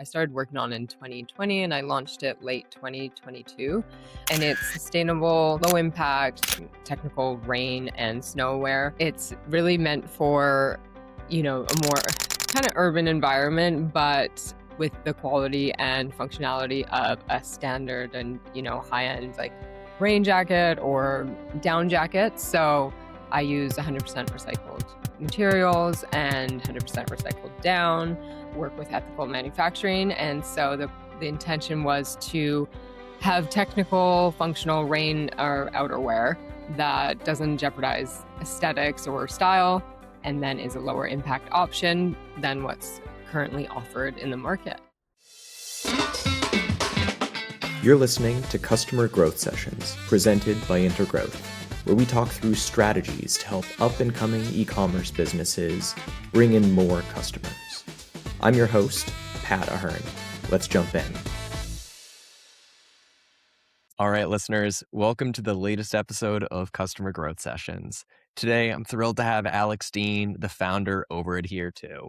I started working on in 2020 and I launched it late 2022. And it's sustainable, low impact, technical rain and snow wear. It's really meant for, a more kind of urban environment, but with the quality and functionality of a standard and, high-end like rain jacket or down jacket. So I use 100% recycled materials and 100% recycled down, work with ethical manufacturing. And so the intention was to have technical, functional rain or outerwear that doesn't jeopardize aesthetics or style, and then is a lower impact option than what's currently offered in the market. You're listening to Customer Growth Sessions, presented by Intergrowth, where we talk through strategies to help up-and-coming e-commerce businesses bring in more customers. I'm your host, Pat Ahern. Let's jump in. All right, listeners, welcome to the latest episode of Customer Growth Sessions. Today, I'm thrilled to have Alex Dean, the founder over at Adhere To.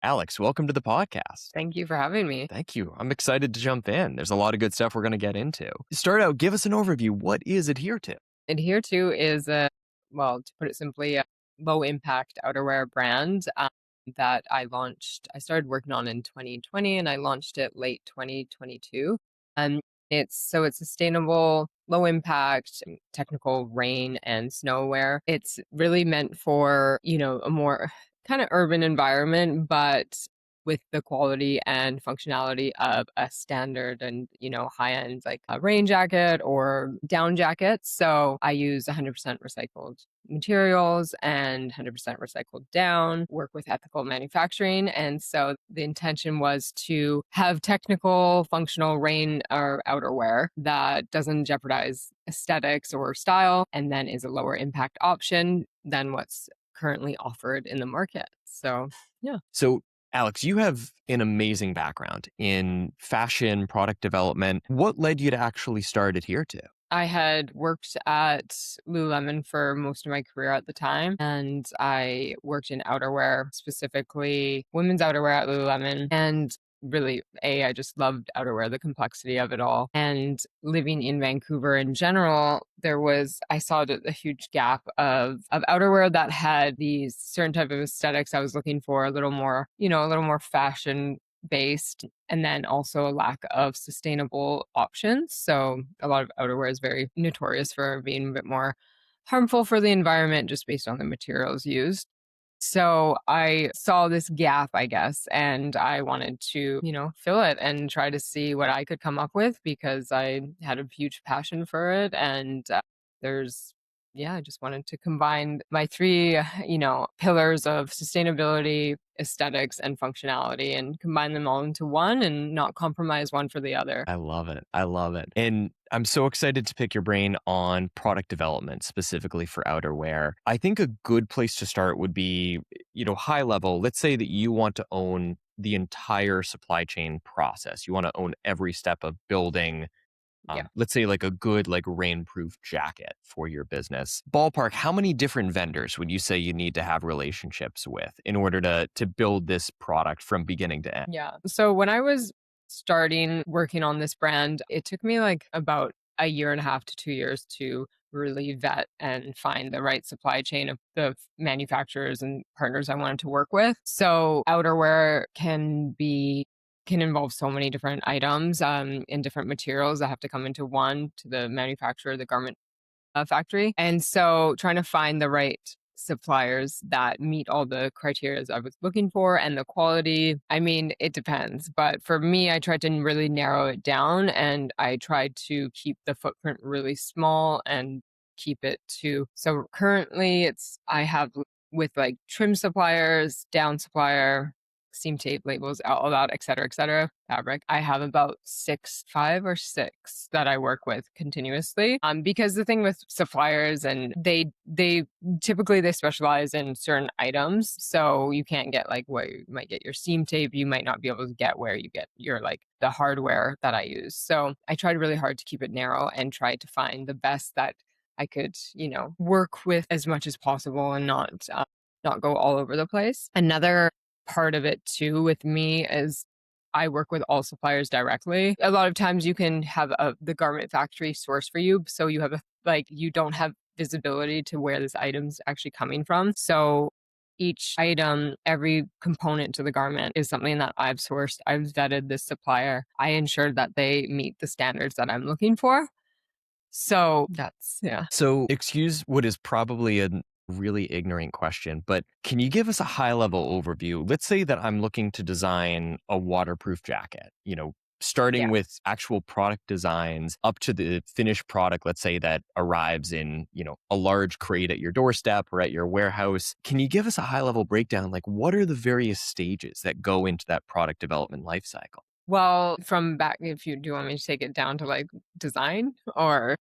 Alex, welcome to the podcast. Thank you for having me. Thank you. I'm excited to jump in. There's a lot of good stuff we're going to get into. To start out, give us an overview. What is Adhere To? Adhere To is to put it simply, a low impact outerwear brand that I launched. I started working on in 2020 and I launched it late 2022. It's sustainable, low impact, technical rain and snow wear. It's really meant for, a more kind of urban environment, but with the quality and functionality of a standard and, high-end like a rain jacket or down jacket. So I use 100% recycled materials and 100% recycled down, work with ethical manufacturing. And so the intention was to have technical, functional rain or outerwear that doesn't jeopardize aesthetics or style, and then is a lower impact option than what's currently offered in the market. So, yeah. So, Alex, you have an amazing background in fashion, product development. What led you to actually start Adhere To? I had worked at Lululemon for most of my career at the time, and I worked in outerwear, specifically women's outerwear at Lululemon. And really, I just loved outerwear, the complexity of it all. And living in Vancouver in general, I saw a huge gap of outerwear that had these certain type of aesthetics I was looking for, a little more fashion based, and then also a lack of sustainable options. So a lot of outerwear is very notorious for being a bit more harmful for the environment just based on the materials used. So I saw this gap, I guess, and I wanted to, fill it and try to see what I could come up with, because I had a huge passion for it. And I just wanted to combine my three, pillars of sustainability, aesthetics, and functionality, and combine them all into one and not compromise one for the other. I love it. I love it. And I'm so excited to pick your brain on product development, specifically for outerwear. I think a good place to start would be, high level. Let's say that you want to own the entire supply chain process. You want to own every step of building let's say like a good rainproof jacket for your business. Ballpark, how many different vendors would you say you need to have relationships with in order to build this product from beginning to end? Yeah. So when I was starting working on this brand, it took me about a year and a half to 2 years to really vet and find the right supply chain of the manufacturers and partners I wanted to work with. So outerwear can involve so many different items in different materials that have to come into one to the manufacturer, the garment factory. And so trying to find the right suppliers that meet all the criteria I was looking for and the quality, it depends. But for me, I tried to really narrow it down, and I tried to keep the footprint really small and keep it to, so currently I have with trim suppliers, down supplier, seam tape, labels, all that, et cetera, fabric. I have about 5 or 6 that I work with continuously. Because the thing with suppliers, and they typically they specialize in certain items. So you can't get where you might get your seam tape, you might not be able to get where you get your the hardware that I use. So I tried really hard to keep it narrow and try to find the best that I could, work with as much as possible and not go all over the place. Another part of it too with me is I work with all suppliers directly. A lot of times you can have the garment factory source for you. So you have you don't have visibility to where this item's actually coming from. So each item, every component to the garment is something that I've sourced. I've vetted this supplier. I ensure that they meet the standards that I'm looking for. So that's, yeah. So, excuse what is probably a really ignorant question, but can you give us a high level overview? Let's say that I'm looking to design a waterproof jacket, starting Yeah. with actual product designs up to the finished product, let's say that arrives in, a large crate at your doorstep or at your warehouse. Can you give us a high level breakdown? Like, what are the various stages that go into that product development life cycle? Well, from back, if you do want me to take it down to like design or,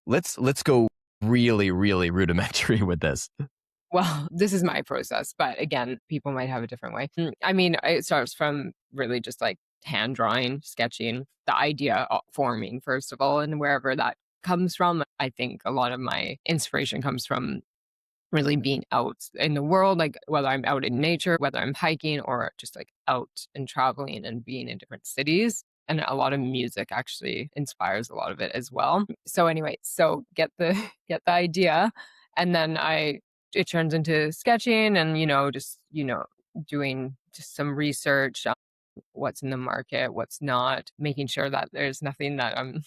Let's go really, really rudimentary with this. well, this is my process, but again, people might have a different way. I mean, it starts from really just like hand drawing, sketching, the idea forming, first of all, and wherever that comes from. I think a lot of my inspiration comes from really being out in the world, like whether I'm out in nature, whether I'm hiking or just like out and traveling and being in different cities. And a lot of music actually inspires a lot of it as well. So anyway, so get the get the idea, and then I it turns into sketching and just doing just some research on what's in the market, what's not, making sure that there's nothing that I'm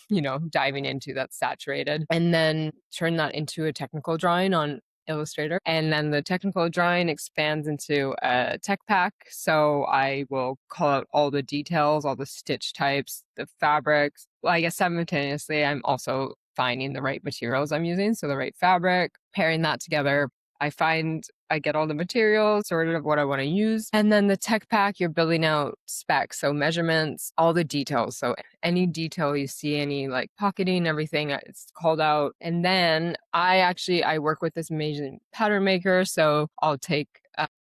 diving into that's saturated, and then turn that into a technical drawing on Illustrator. And then the technical drawing expands into a tech pack. So I will call out all the details, all the stitch types, the fabrics. Well, I guess simultaneously, I'm also finding the right materials I'm using. So the right fabric, pairing that together. I get all the materials sorted of what I want to use. And then the tech pack, you're building out specs. So measurements, all the details. So any detail you see, any like pocketing, everything, it's called out. And then I work with this amazing pattern maker. So I'll take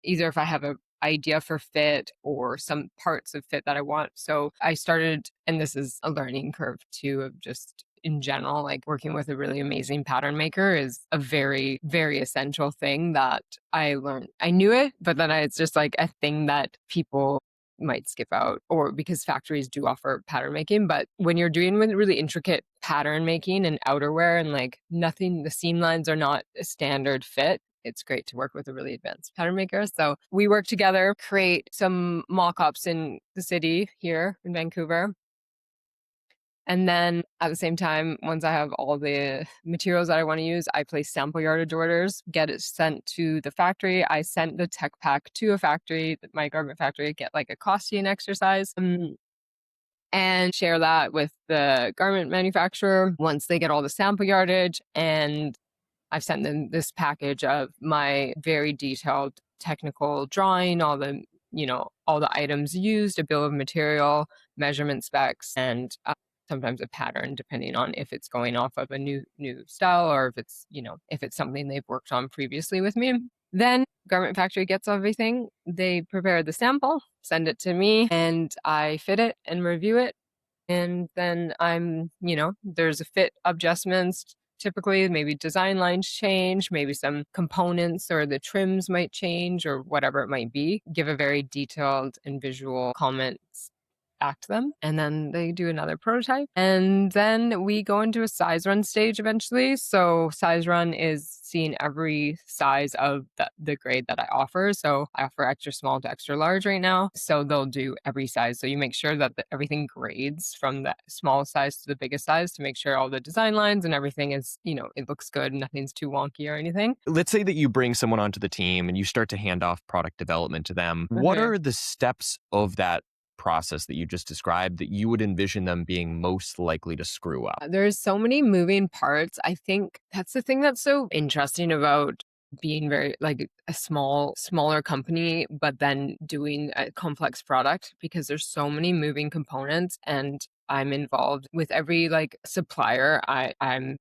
either if I have a idea for fit or some parts of fit that I want. So I started, and this is a learning curve too, of just in general, like working with a really amazing pattern maker is a very, very essential thing that I learned. I knew it, but then it's just like a thing that people might skip out, or because factories do offer pattern making. But when you're doing with really intricate pattern making and outerwear and like nothing, the seam lines are not a standard fit, it's great to work with a really advanced pattern maker. So we work together, create some mock-ups in the city here in Vancouver. And then at the same time, once I have all the materials that I want to use, I place sample yardage orders, get it sent to the factory. I sent the tech pack to a factory, my garment factory, get like a costing exercise. And share that with the garment manufacturer once they get all the sample yardage. And I've sent them this package of my very detailed technical drawing, all the items used, a bill of material, measurement specs, and sometimes a pattern, depending on if it's going off of a new style or if it's something they've worked on previously with me. Then garment factory gets everything. They prepare the sample, send it to me, and I fit it and review it. And then there's a fit adjustments. Typically, maybe design lines change, maybe some components or the trims might change or whatever it might be. Give a very detailed and visual comments back to them. And then they do another prototype. And then we go into a size run stage eventually. So size run is seeing every size of the grade that I offer. So I offer extra small to extra large right now. So they'll do every size. So you make sure that everything grades from the smallest size to the biggest size to make sure all the design lines and everything is, it looks good. Nothing's too wonky or anything. Let's say that you bring someone onto the team and you start to hand off product development to them. What are the steps of that process that you just described that you would envision them being most likely to screw up? There's so many moving parts. I think that's the thing that's so interesting about being very like a smaller company, but then doing a complex product, because there's so many moving components and I'm involved with every like supplier. I'm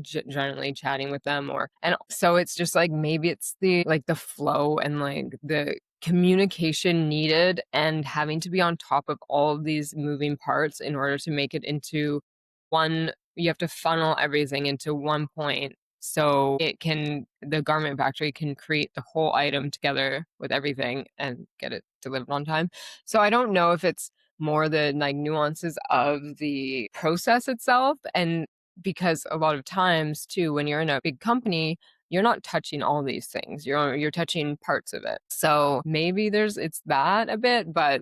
generally chatting with them, and so it's just like maybe it's the flow and like the communication needed and having to be on top of all of these moving parts in order to make it into one. You have to funnel everything into one point so the garment factory can create the whole item together with everything and get it delivered on time. So I don't know if it's more the like nuances of the process itself. And because a lot of times too, when you're in a big company, you're not touching all these things. You're touching parts of it. So maybe it's that a bit, but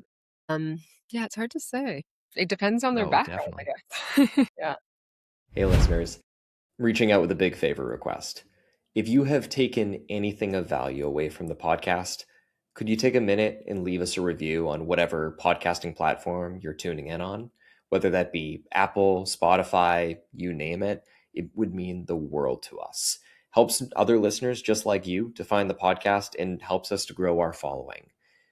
yeah, it's hard to say. It depends on their No, background, definitely. I guess. Yeah. Hey, listeners, reaching out with a big favor request. If you have taken anything of value away from the podcast, could you take a minute and leave us a review on whatever podcasting platform you're tuning in on? Whether that be Apple, Spotify, you name it, it would mean the world to us. Helps other listeners just like you to find the podcast and helps us to grow our following.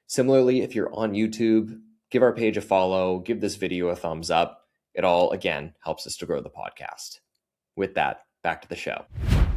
Similarly, if you're on YouTube, give our page a follow, give this video a thumbs up. It all, again, helps us to grow the podcast. With that, back to the show.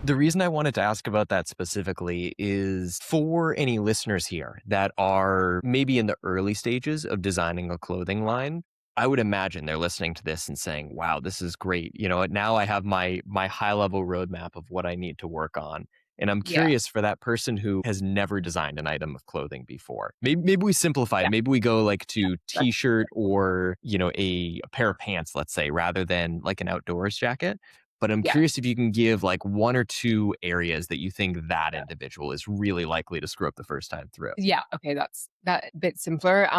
The reason I wanted to ask about that specifically is for any listeners here that are maybe in the early stages of designing a clothing line. I would imagine they're listening to this and saying, wow, this is great. Now I have my high level roadmap of what I need to work on. And I'm Yeah. curious for that person who has never designed an item of clothing before. Maybe we simplify it. Yeah. Maybe we go like to That's, t-shirt or, a pair of pants, let's say, rather than like an outdoors jacket. But I'm yeah. curious if you can give like one or two areas that you think that Yeah. individual is really likely to screw up the first time through. Yeah. Okay. That's that bit simpler.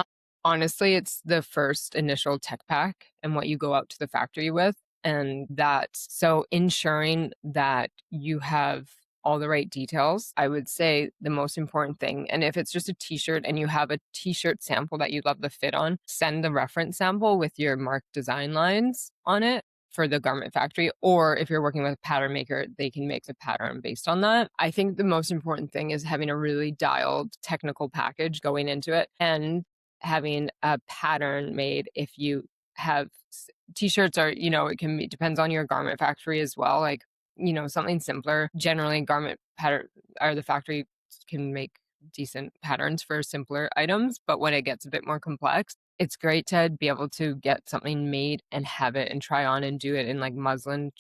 Honestly, it's the first initial tech pack and what you go out to the factory with. And so ensuring that you have all the right details, I would say the most important thing. And if it's just a t-shirt and you have a t-shirt sample that you love the fit on, send the reference sample with your marked design lines on it for the garment factory. Or if you're working with a pattern maker, they can make the pattern based on that. I think the most important thing is having a really dialed technical package going into it and having a pattern made. If you have t-shirts are, it can be, depends on your garment factory as well. Like, something simpler. Generally garment pattern or the factory can make decent patterns for simpler items, but when it gets a bit more complex, it's great to be able to get something made and have it and try on and do it in like muslin,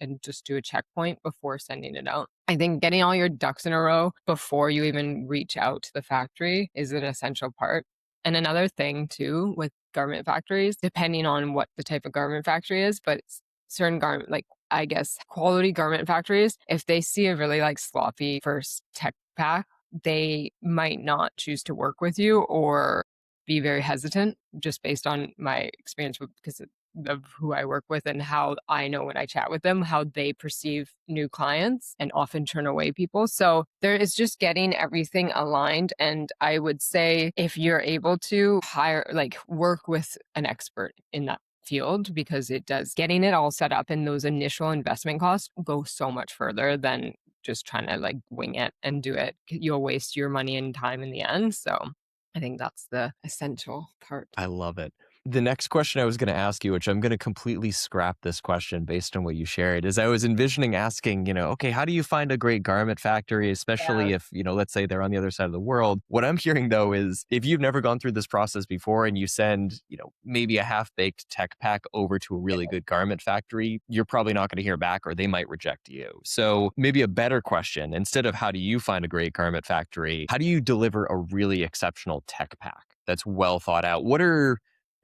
and just do a checkpoint before sending it out. I think getting all your ducks in a row before you even reach out to the factory is an essential part. And another thing too with garment factories, depending on what the type of garment factory is, but certain garment, like I guess quality garment factories, if they see a really like sloppy first tech pack, they might not choose to work with you or be very hesitant just based on my experience because of who I work with and how I know when I chat with them, how they perceive new clients and often turn away people. So there is just getting everything aligned. And I would say if you're able to work with an expert in that field, because getting it all set up and those initial investment costs go so much further than just trying to like wing it and do it. You'll waste your money and time in the end. So I think that's the essential part. I love it. The next question I was going to ask you, which I'm going to completely scrap this question based on what you shared, is I was envisioning asking, okay, how do you find a great garment factory, Yeah. especially if, let's say they're on the other side of the world? What I'm hearing though is if you've never gone through this process before and you send, maybe a half-baked tech pack over to a really good garment factory, you're probably not going to hear back or they might reject you. So maybe a better question, instead of how do you find a great garment factory, how do you deliver a really exceptional tech pack that's well thought out?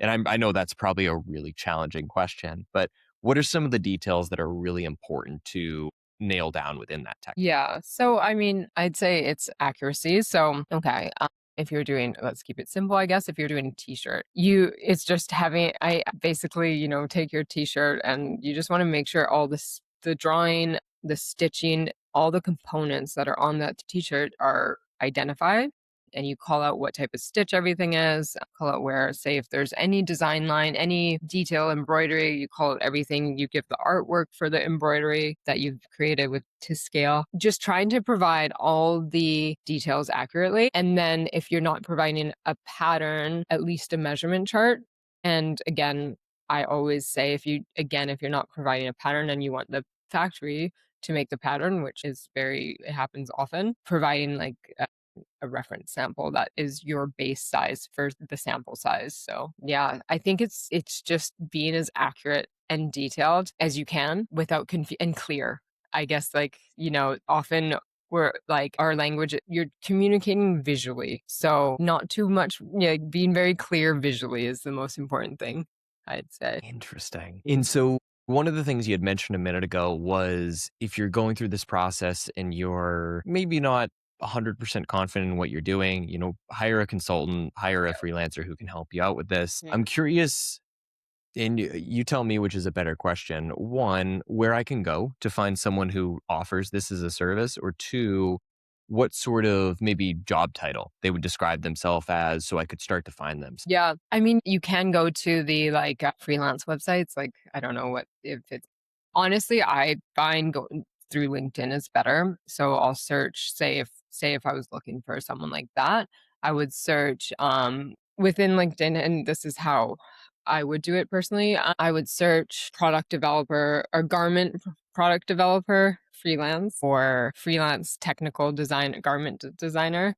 And I know that's probably a really challenging question, but what are some of the details that are really important to nail down within that tech? Yeah. So, I mean, I'd say it's accuracy. So, okay. If you're doing, let's keep it simple, I guess. If you're doing a t-shirt, it's just I basically, take your t-shirt and you just want to make sure all the drawing, the stitching, all the components that are on that t-shirt are identified. And you call out what type of stitch everything is, call out where, say, if there's any design line, any detail embroidery, you call out everything. You give the artwork for the embroidery that you've created to scale. Just trying to provide all the details accurately. And then if you're not providing a pattern, at least a measurement chart. And again, I always say if you're not providing a pattern and you want the factory to make the pattern, which it happens often, providing like a reference sample that is your base size for the sample size. So yeah, I think it's just being as accurate and detailed as you can without and clear. I guess often we're like our language, you're communicating visually. So not too much, being very clear visually is the most important thing, I'd say. Interesting. And so one of the things you had mentioned a minute ago was if you're going through this process and you're maybe not 100% confident in what you're doing, hire a consultant, hire a freelancer who can help you out with this. Yeah. I'm curious, and you tell me which is a better question. One, where I can go to find someone who offers this as a service, or two, what sort of maybe job title they would describe themselves as so I could start to find them. Yeah. I mean, you can go to the freelance websites. Like, I don't know what, if it's honestly, I find going through LinkedIn is better. So I'll search, say if I was looking for someone like that, I would search within LinkedIn, and this is how I would do it personally. I would search product developer or product developer freelance, or freelance technical design garment designer.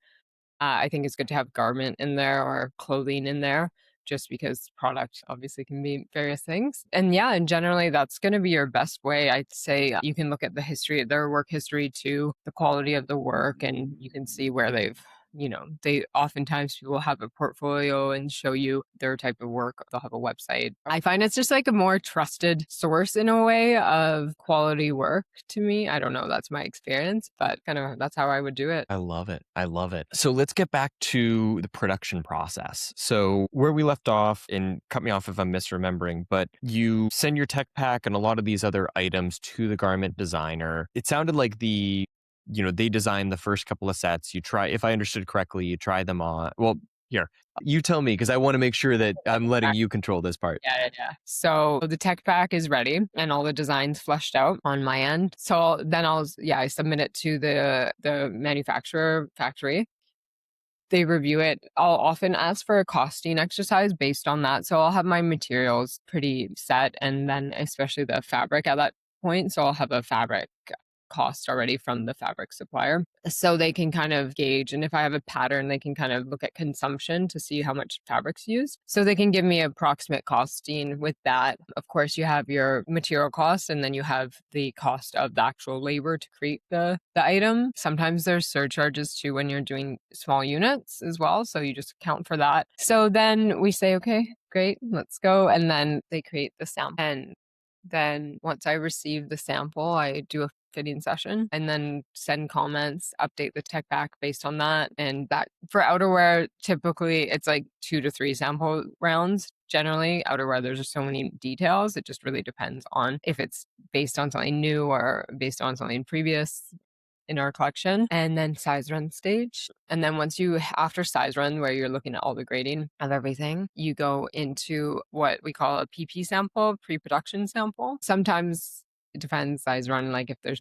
I think it's good to have garment in there or clothing in there, just because product obviously can be various things. And yeah, and generally that's going to be your best way. I'd say you can look at the history, their work history too, the quality of the work, and you can see where they oftentimes people have a portfolio and show you their type of work. They'll have a website. I find it's just like a more trusted source in a way of quality work to me. I don't know, that's my experience, but kind of that's how I would do it. I love it. I love it. So let's get back to the production process. So where we left off, and cut me off if I'm misremembering, but you send your tech pack and a lot of these other items to the garment designer. It sounded like they design the first couple of sets. You try, if I understood correctly, you try them on. Well, here, you tell me, because I want to make sure that I'm letting you control this part. Yeah. So the tech pack is ready and all the designs fleshed out on my end. So then I submit it to the manufacturer factory. They review it. I'll often ask for a costing exercise based on that. So I'll have my materials pretty set, and then especially the fabric at that point. So I'll have a fabric cost already from the fabric supplier, so they can kind of gauge. And if I have a pattern, they can kind of look at consumption to see how much fabric's used, so they can give me approximate costing with that. Of course, you have your material cost, and then you have the cost of the actual labor to create the item. Sometimes there's surcharges too when you're doing small units as well, so you just account for that. So then we say, okay, great, let's go. And then they create the sample, and then once I receive the sample, I do a fitting session and then send comments, update the tech pack based on that. And that for outerwear, typically it's like 2 to 3 sample rounds. Generally, outerwear, there's just so many details. It just really depends on if it's based on something new or based on something previous in our collection. And then size run stage. And then after size run, where you're looking at all the grading of everything, you go into what we call a PP sample, pre-production sample. Sometimes it depends, size run, like if there's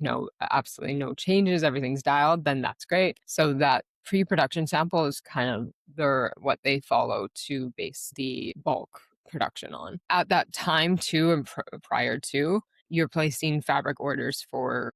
absolutely no changes, everything's dialed, then that's great. So that pre-production sample is kind of what they follow to base the bulk production on. At that time too, and prior to, you're placing fabric orders for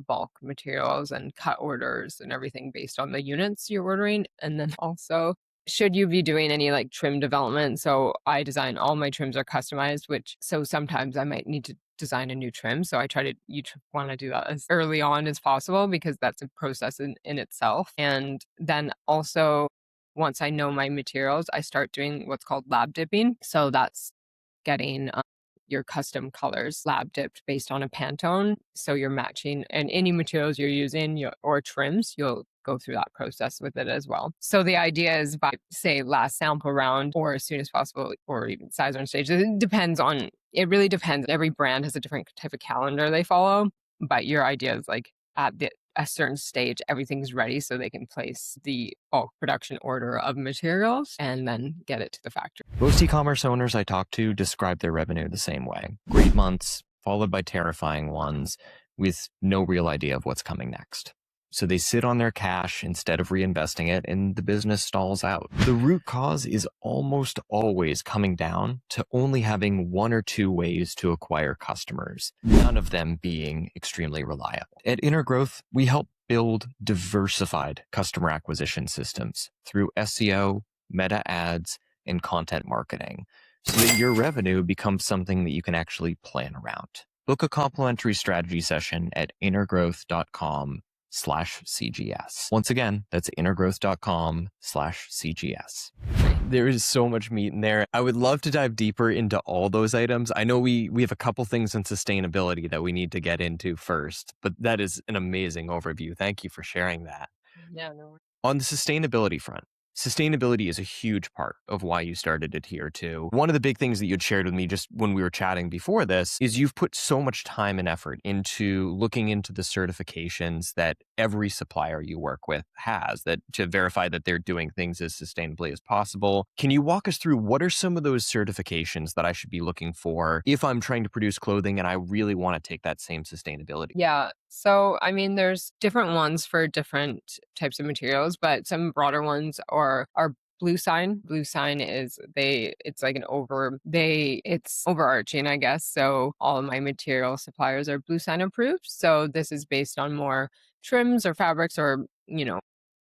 bulk materials and cut orders and everything based on the units you're ordering. And then also, should you be doing any like trim development? So I design, all my trims are customized, so sometimes I might need to design a new trim. So you want to do that as early on as possible, because that's a process in itself. And then also, once I know my materials, I start doing what's called lab dipping. So that's getting your custom colors lab dipped based on a Pantone. So you're matching, and any materials you're using or trims, you'll go through that process with it as well. So the idea is by, say, last sample round or as soon as possible, or even size on stage. It really depends. Every brand has a different type of calendar they follow, but your idea is like at a certain stage, everything's ready so they can place the bulk production order of materials and then get it to the factory. Most e-commerce owners I talk to describe their revenue the same way. Great months, followed by terrifying ones with no real idea of what's coming next. So they sit on their cash instead of reinvesting it, and the business stalls out. The root cause is almost always coming down to only having 1 or 2 ways to acquire customers, none of them being extremely reliable. At Intergrowth, we help build diversified customer acquisition systems through SEO, meta ads, and content marketing, so that your revenue becomes something that you can actually plan around. Book a complimentary strategy session at intergrowth.com intergrowth.com/CGS. Once again, that's intergrowth.com/CGS. There is so much meat in there. I would love to dive deeper into all those items. I know we have a couple things in sustainability that we need to get into first, but that is an amazing overview. Thank you for sharing that. Yeah, no. On the sustainability front, sustainability is a huge part of why you started Adhere To. One of the big things that you'd shared with me just when we were chatting before this is you've put so much time and effort into looking into the certifications that every supplier you work with has that to verify that they're doing things as sustainably as possible. Can you walk us through what are some of those certifications that I should be looking for if I'm trying to produce clothing and I really want to take that same sustainability? Yeah. So, I mean, there's different ones for different types of materials, but some broader ones are Blue Sign. Blue Sign is it's like it's overarching, I guess. So all of my material suppliers are Blue Sign approved. So this is based on more trims or fabrics or,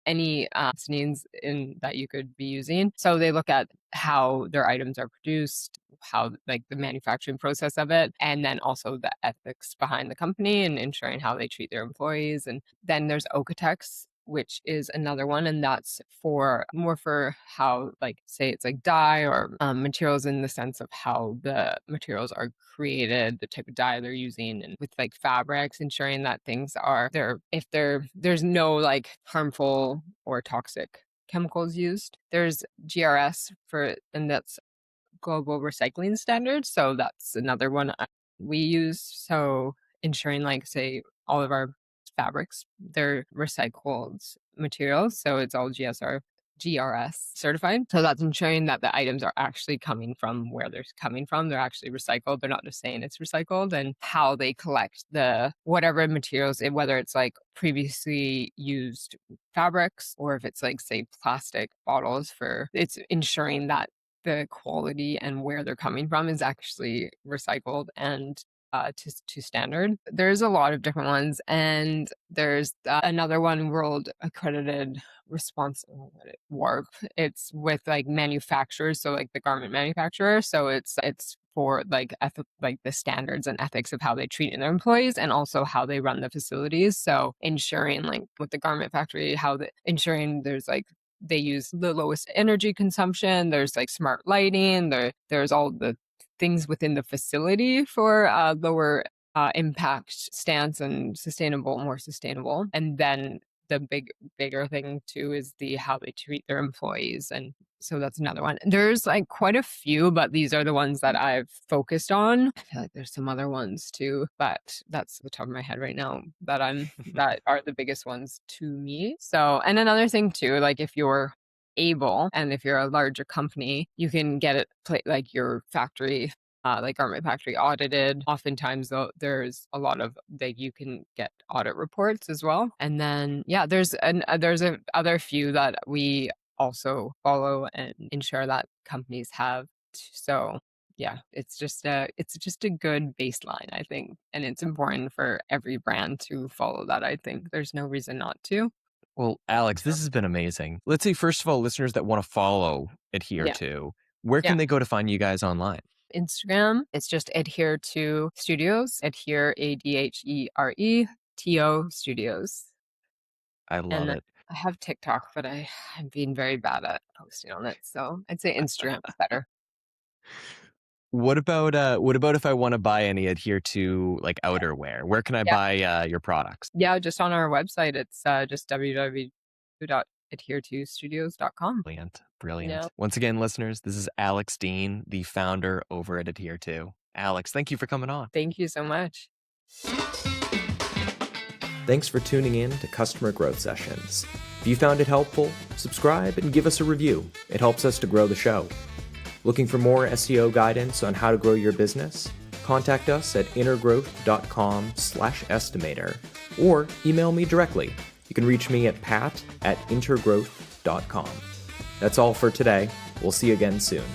any seasonings in that you could be using. So they look at how their items are produced, how like the manufacturing process of it, and then also the ethics behind the company and ensuring how they treat their employees. And then there's Okotex, which is another one, and that's for more for how, like, say it's like dye or materials in the sense of how the materials are created, the type of dye they're using, and with like fabrics, ensuring that things are there's no like harmful or toxic chemicals used. There's GRS and that's global recycling standards. So that's another one we use. So ensuring, like, say, all of our fabrics, they're recycled materials. So it's all GRS certified. So that's ensuring that the items are actually coming from where they're coming from. They're actually recycled. They're not just saying it's recycled, and how they collect the whatever materials, whether it's like previously used fabrics or if it's like, say, plastic bottles it's ensuring that the quality and where they're coming from is actually recycled and to standard. There's a lot of different ones, and there's another one, World Accredited Responsible WARP. It's with like manufacturers, so like the garment manufacturer. So it's for like like the standards and ethics of how they treat their employees and also how they run the facilities. So ensuring, like with the garment factory, ensuring there's like they use the lowest energy consumption. There's like smart lighting. There's all the things within the facility for lower impact stance and more sustainable. And then the bigger thing too is how they treat their employees. And so that's another one. There's like quite a few, but these are the ones that I've focused on. I feel like there's some other ones too, but that's the top of my head right now that are the biggest ones to me. So, and another thing too, like if you're able and if you're a larger company, you can get it like your factory like garment factory audited. Oftentimes though, there's a lot of that you can get audit reports as well. And then there's a other few that we also follow and ensure that companies have. So it's just a good baseline, I think, and it's important for every brand to follow that. I think there's no reason not to. Well, Alex, this has been amazing. Let's say, first of all, listeners that want to follow Adhere To, where can they go to find you guys online? Instagram, it's just Adhere To Studios, Adhere, ADHERE Studios. I love it. I have TikTok, but I'm being very bad at posting on it. So I'd say Instagram is better. What about if I want to buy any Adhere To like outerwear? Where can I buy your products? Yeah, just on our website. It's just www.adheretostudios.com. Brilliant. Yeah. Once again, listeners, this is Alex Dean, the founder over at Adhere To. Alex, thank you for coming on. Thank you so much. Thanks for tuning in to Customer Growth Sessions. If you found it helpful, subscribe and give us a review. It helps us to grow the show. Looking for more SEO guidance on how to grow your business? Contact us at intergrowth.com/estimator or email me directly. You can reach me at pat@intergrowth.com. That's all for today. We'll see you again soon.